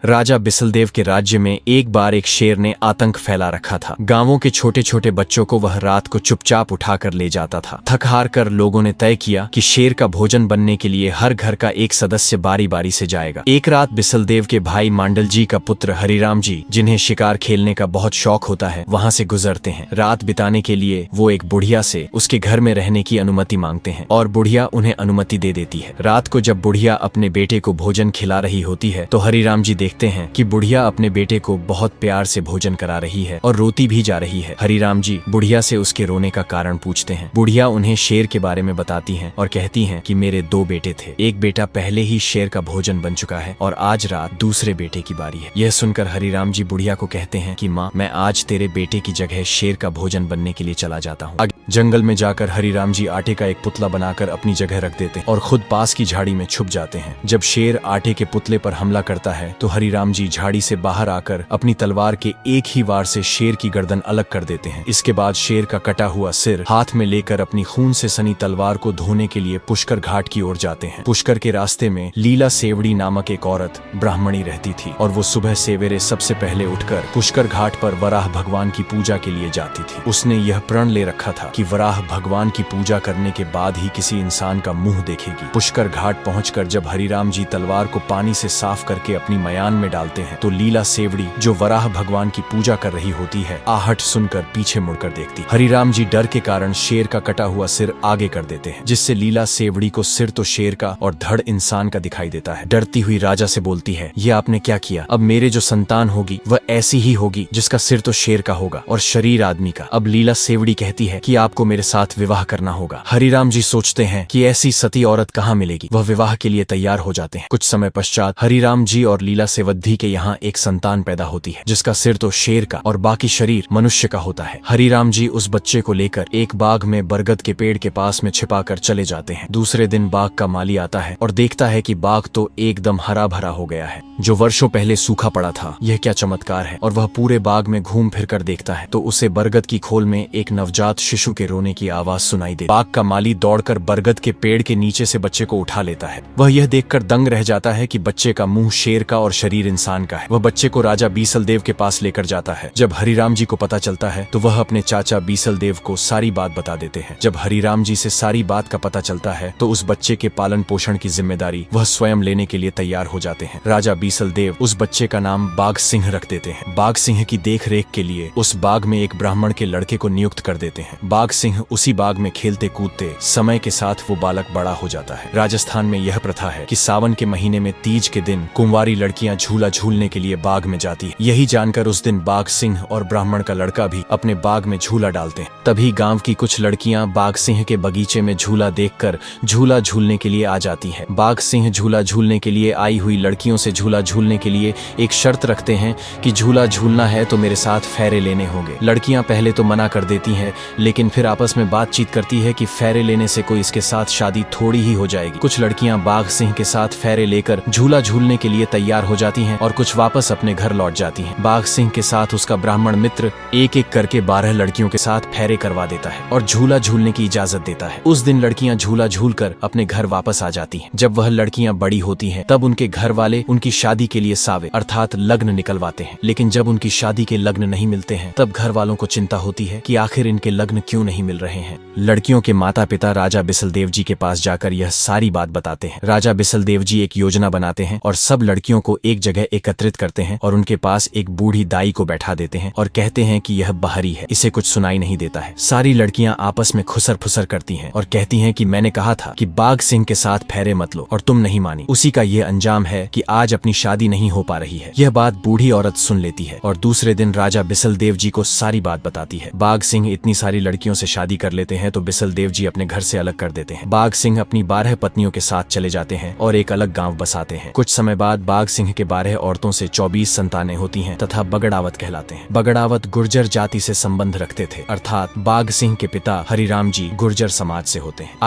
राजा बिसलदेव के राज्य में एक बार एक शेर ने आतंक फैला रखा था। गांवों के छोटे छोटे बच्चों को वह रात को चुपचाप उठाकर ले जाता था। थक हार कर लोगों ने तय किया कि शेर का भोजन बनने के लिए हर घर का एक सदस्य बारी बारी से जाएगा। एक रात बिसलदेव के भाई मांडल जी का पुत्र हरिराम जी, जिन्हें शिकार खेलने का बहुत शौक होता है, वहाँ से गुजरते हैं। रात बिताने के लिए वो एक बुढ़िया से उसके घर में रहने की अनुमति मांगते हैं और बुढ़िया उन्हें अनुमति दे देती है। रात को जब बुढ़िया अपने बेटे को भोजन खिला रही होती है तो हरिराम जी देखते हैं कि बुढ़िया अपने बेटे को बहुत प्यार से भोजन करा रही है और रोती भी जा रही है। हरिराम जी बुढ़िया से उसके रोने का कारण पूछते हैं। बुढ़िया उन्हें शेर के बारे में बताती हैं और कहती हैं कि मेरे 2 बेटे थे, एक बेटा पहले ही शेर का भोजन बन चुका है और आज रात दूसरे बेटे की बारी है। यह सुनकर हरिराम जी बुढ़िया को कहते हैं कि माँ, मैं आज तेरे बेटे की जगह शेर का भोजन बनने के लिए चला जाता हूँ। जंगल में जाकर हरिराम जी आटे का एक पुतला बनाकर अपनी जगह रख देते हैं और खुद पास की झाड़ी में छुप जाते हैं। जब शेर आटे के पुतले पर हमला करता है तो हरिराम जी झाड़ी से बाहर आकर अपनी तलवार के एक ही वार से शेर की गर्दन अलग कर देते हैं। इसके बाद शेर का कटा हुआ सिर हाथ में लेकर अपनी खून से सनी तलवार को धोने के लिए पुष्कर घाट की ओर जाते हैं। पुष्कर के रास्ते में लीला सेवड़ी नामक एक औरत ब्राह्मणी रहती थी और वो सुबह सवेरे सबसे पहले उठकर पुष्कर घाट पर वराह भगवान की पूजा के लिए जाती थी। उसने यह प्रण ले रखा था कि वराह भगवान की पूजा करने के बाद ही किसी इंसान का मुंह देखेगी। पुष्कर घाट पहुंचकर जब हरिराम जी तलवार को पानी से साफ करके अपनी मयान में डालते हैं तो लीला सेवड़ी, जो वराह भगवान की पूजा कर रही होती है, आहट सुनकर पीछे मुड़कर देखती। हरिराम जी डर के कारण शेर का कटा हुआ सिर आगे कर देते हैं, जिससे लीला सेवड़ी को सिर तो शेर का और धड़ इंसान का दिखाई देता है। डरती हुई राजा से बोलती है, ये आपने क्या किया? अब मेरे जो संतान होगी वह ऐसी ही होगी जिसका सिर तो शेर का होगा और शरीर आदमी का। अब लीला सेवड़ी कहती है कि आपको मेरे साथ विवाह करना होगा। हरिराम जी सोचते हैं कि ऐसी सती औरत कहाँ मिलेगी। वह विवाह के लिए तैयार हो जाते हैं। कुछ समय पश्चात हरिराम जी और लीला सेवद्धी के यहाँ एक संतान पैदा होती है, जिसका सिर तो शेर का और बाकी शरीर मनुष्य का होता है। हरिराम जी उस बच्चे को लेकर एक बाग में बरगद के पेड़ के पास में छिपाकर चले जाते हैं। दूसरे दिन बाग का माली आता है और देखता है कि बाग तो एकदम हरा भरा हो गया है, जो वर्षों पहले सूखा पड़ा था। यह क्या चमत्कार है। और वह पूरे बाग में घूम फिर कर देखता है तो उसे बरगद की खोल में एक नवजात शिशु के रोने की आवाज सुनाई दे। बाग का माली दौड़कर बरगद के पेड़ के नीचे से बच्चे को उठा लेता है। वह यह देखकर दंग रह जाता है कि बच्चे का मुंह शेर का और शरीर इंसान का है। वह बच्चे को राजा बीसलदेव के पास लेकर जाता है। जब हरिराम जी को पता चलता है तो वह अपने चाचा बीसलदेव को सारी बात बता देते हैं। जब हरिराम जी से सारी बात का पता चलता है तो उस बच्चे के पालन पोषण की जिम्मेदारी वह स्वयं लेने के लिए तैयार हो जाते हैं। राजा बीसलदेव उस बच्चे का नाम बाघ सिंह रख देते हैं। बाघ सिंह की देख रेख के लिए उस बाग में एक ब्राह्मण के लड़के को नियुक्त कर देते हैं। बाघ सिंह उसी बाग में खेलते कूदते समय के साथ वो बालक बड़ा हो जाता है। राजस्थान में यह प्रथा है कि सावन के महीने में तीज के दिन कुंवारी लड़कियां झूला झूलने के लिए बाग में जाती है। यही जानकर उस दिन बाघ सिंह और ब्राह्मण का लड़का भी अपने बाग में झूला डालते हैं। तभी गांव की कुछ लड़कियां बाघ सिंह के बगीचे में झूला देखकर झूला झूलने के लिए आ जाती हैं। बाघ सिंह झूला झूलने के लिए आई हुई लड़कियों से झूला झूलने के लिए एक शर्त रखते हैं कि झूला झूलना है तो मेरे साथ फेरे लेने होंगे। लड़कियां पहले तो मना कर देती हैं, लेकिन फिर आपस में बातचीत करती है कि फेरे लेने से कोई इसके साथ शादी थोड़ी ही हो जाएगी। कुछ लड़कियां बाघ सिंह के साथ फेरे लेकर झूला झूलने के लिए तैयार हो जाती हैं और कुछ वापस अपने घर लौट जाती हैं। बाघ सिंह के साथ उसका ब्राह्मण मित्र एक एक करके 12 लड़कियों के साथ फेरे करवा देता है और झूला झूलने की इजाजत देता है। उस दिन लड़कियां झूला झूलकर अपने घर वापस आ जाती हैं। जब वह लड़कियां बड़ी होती हैं तब उनके घर वाले उनकी शादी के लिए सावे अर्थात लग्न निकलवाते हैं। लेकिन जब उनकी शादी के लग्न नहीं मिलते हैं तब घर वालों को चिंता होती है कि आखिर इनके लग्न क्यों नहीं मिल रहे हैं। लड़कियों के माता पिता राजा बिसलदेव जी के पास जाकर यह सारी बात बताते हैं। राजा बिसलदेव जी एक योजना बनाते हैं और सब लड़कियों को एक जगह एकत्रित करते हैं और उनके पास एक बूढ़ी दाई को बैठा देते हैं और कहते हैं कि यह बाहरी है, इसे कुछ सुनाई नहीं देता है। सारी लड़कियां आपस में खुसर फुसर करती हैं और कहती हैं कि मैंने कहा था कि बाघ सिंह के साथ फेरे मत लो और तुम नहीं मानी। उसी का ये अंजाम है कि आज अपनी शादी नहीं हो पा रही है। यह बात बूढ़ी औरत सुन लेती है और दूसरे दिन राजा बिसलदेव जी को सारी बात बताती है। बाघ सिंह इतनी सारी लड़कियों से शादी कर लेते हैं तो बिसलदेव जी अपने घर से अलग कर देते हैं। बाघ सिंह अपनी 12 पत्नियों के साथ चले जाते हैं और एक अलग गांव बसाते हैं। कुछ समय बाद बाघ सिंह के 12 औरतों से 24 संतानें होती हैं तथा बगड़ावत कहलाते हैं। बगड़ावत गुर्जर जाति से संबंध रखते थे, अर्थात बाघ सिंह के पिता हरिराम जी गुर्जर समाज से होते हैं।